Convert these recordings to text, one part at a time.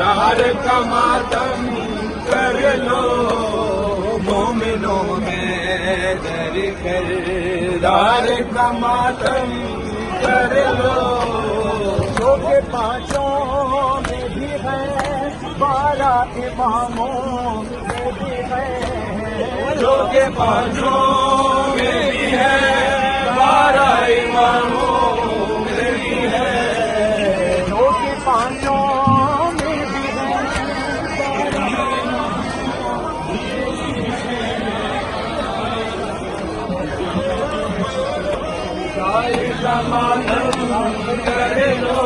رار کا ماتم کر لو مومنوں میں در کر رار کا ماتم کر لو جو کہ پانچوں میں بھی ہے 12 اماموں میں بھی ہے جو کہ پانچوں میں بھی ہے 12 اماموں میں بھی ہے جو کہ پانچوں میں بھی ہے 12 کا ماتم کر لو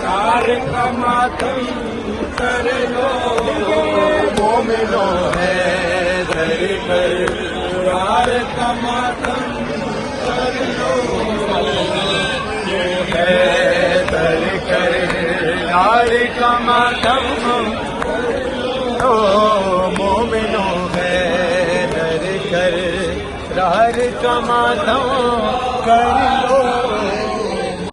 رار کا ماتم کر لو مومنوں ہے در کر رار کا ماتم کر لو ہے در کر رار کا ماتم کر لو مومنوں ہے در کر رار کا ماتم کر لو